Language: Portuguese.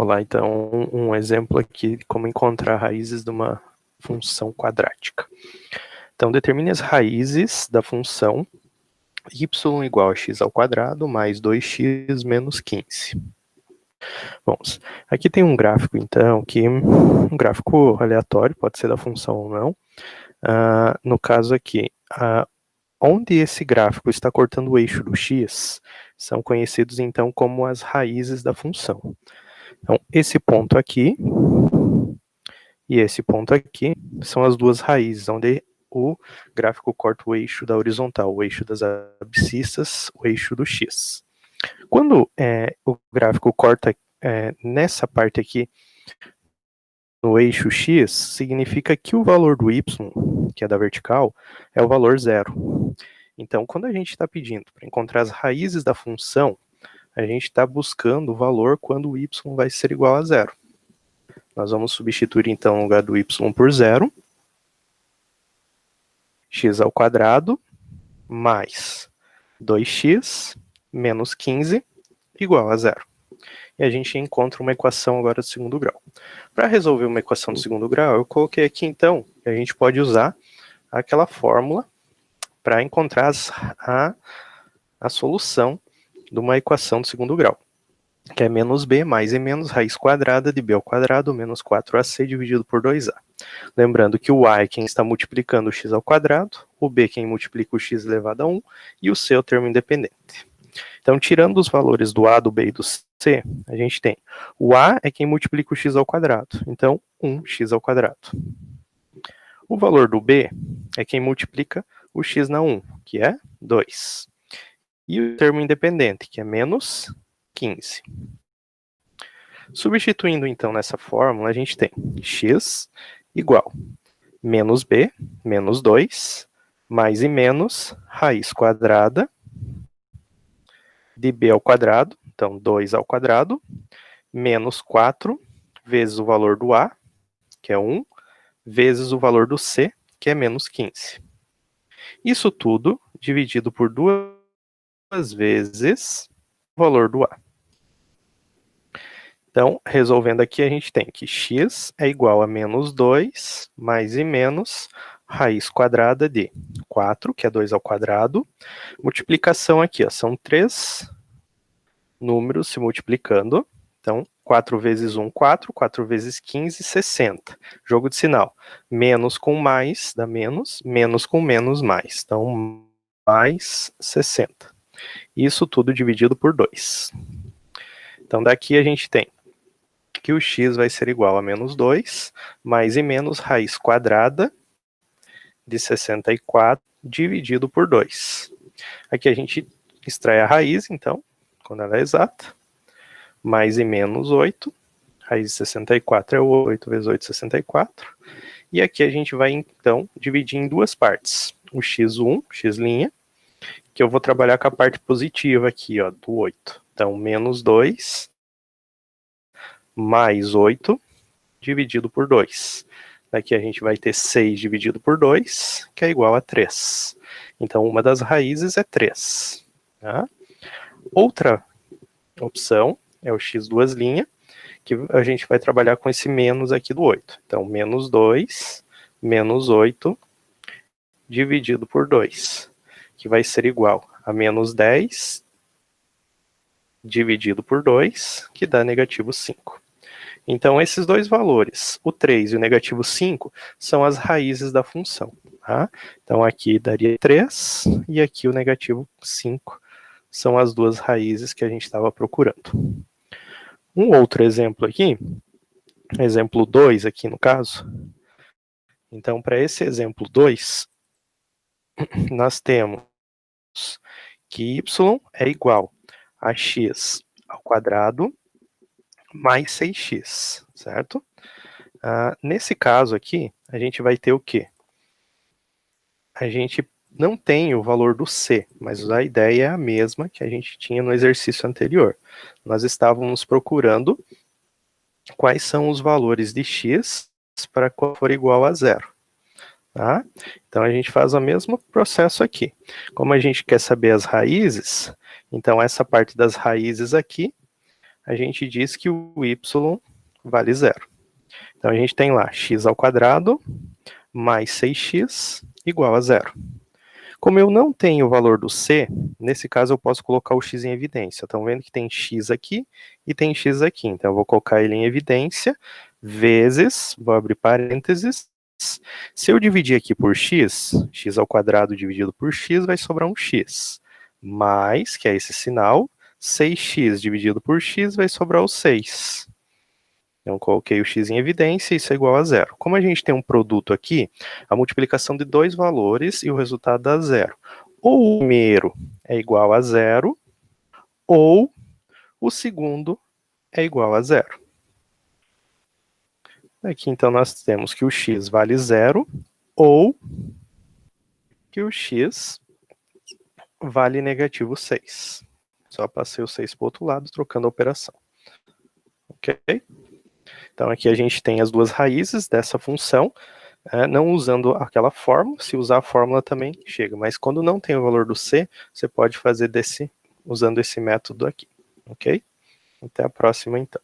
Olá, então, um exemplo aqui de como encontrar raízes de uma função quadrática. Então, determine as raízes da função y igual a x ao quadrado mais 2x menos 15. Bom, aqui tem um gráfico, então, que um gráfico aleatório, pode ser da função ou não. No caso aqui, onde esse gráfico está cortando o eixo do x, são conhecidos, então, como as raízes da função. Então, esse ponto aqui e esse ponto aqui são as duas raízes, onde o gráfico corta o eixo da horizontal, o eixo das abscissas, o eixo do x. Quando o gráfico corta nessa parte aqui, no eixo x, significa que o valor do y, que é da vertical, é o valor zero. Então, quando a gente está pedindo para encontrar as raízes da função, a gente está buscando o valor quando o y vai ser igual a zero. Nós vamos substituir, então, no lugar do y por zero, x ao quadrado mais 2x menos 15 igual a zero. E a gente encontra uma equação agora do segundo grau. Para resolver uma equação do segundo grau, eu coloquei aqui, então, que a gente pode usar aquela fórmula para encontrar a solução de uma equação do segundo grau, que é menos b mais e menos raiz quadrada de b ao quadrado menos 4ac dividido por 2a. Lembrando que o a é quem está multiplicando o x ao quadrado, o b é quem multiplica o x elevado a 1, e o c é o termo independente. Então, tirando os valores do a, do b e do c, a gente tem o a é quem multiplica o x ao quadrado, então 1x ao quadrado. O valor do b é quem multiplica o x na 1, que é 2. E o termo independente, que é menos 15. Substituindo, então, nessa fórmula, a gente tem x igual menos b, menos 2, mais e menos raiz quadrada de b ao quadrado, então 2 ao quadrado, menos 4 vezes o valor do a, que é 1, vezes o valor do c, que é menos 15. Isso tudo dividido por 2 vezes o valor do a. Então, resolvendo aqui, a gente tem que x é igual a menos 2 mais e menos raiz quadrada de 4, que é 2 ao quadrado. Multiplicação aqui, ó, são 3 números se multiplicando. Então, 4 vezes 1, 4, 4 vezes 15, 60. Jogo de sinal. Menos com mais dá menos com menos mais. Então, mais 60. Isso tudo dividido por 2. Então, daqui a gente tem que o x vai ser igual a menos 2, mais e menos raiz quadrada de 64 dividido por 2. Aqui a gente extrai a raiz, então, quando ela é exata, mais e menos 8, raiz de 64 é 8 vezes 8, 64, e aqui a gente vai, então, dividir em duas partes, o x1, x', que eu vou trabalhar com a parte positiva aqui, ó, do 8. Então, menos 2 mais 8 dividido por 2. Daqui a gente vai ter 6 dividido por 2, que é igual a 3. Então, uma das raízes é 3. Tá? Outra opção é o x2', que a gente vai trabalhar com esse menos aqui do 8. Então, menos 2, menos 8, dividido por 2, que vai ser igual a menos 10, dividido por 2, que dá negativo 5. Então, esses dois valores, o 3 e o negativo 5, são as raízes da função. Tá? Então, aqui daria 3 e aqui o negativo 5 são as duas raízes que a gente estava procurando. Um outro exemplo aqui, exemplo 2 aqui no caso. Então, para esse exemplo 2, nós temos que y é igual a x ao quadrado mais 6x, certo? Nesse caso aqui, a gente vai ter o quê? A gente não tem o valor do c, mas a ideia é a mesma que a gente tinha no exercício anterior. Nós estávamos procurando quais são os valores de x para quando for igual a zero. Tá? Então, a gente faz o mesmo processo aqui. Como a gente quer saber as raízes, então essa parte das raízes aqui, a gente diz que o y vale 0. Então, a gente tem lá x² mais 6x igual a 0. Como eu não tenho o valor do c, nesse caso eu posso colocar o x em evidência. Estão vendo que tem x aqui e tem x aqui. Então, eu vou colocar ele em evidência, vezes, vou abrir parênteses. Se eu dividir aqui por x, x² dividido por x, vai sobrar um x. Mais, que é esse sinal, 6x dividido por x vai sobrar o 6. Então, coloquei o x em evidência, isso é igual a 0. Como a gente tem um produto aqui, a multiplicação de dois valores e o resultado dá 0. Ou o primeiro é igual a 0, ou o segundo é igual a 0. Aqui, então, nós temos que o x vale 0, ou que o x vale negativo 6. Só passei o 6 para o outro lado, trocando a operação. Ok? Então, aqui a gente tem as duas raízes dessa função, não usando aquela fórmula. Se usar a fórmula também chega, mas quando não tem o valor do c, você pode fazer usando esse método aqui, ok? Até a próxima, então.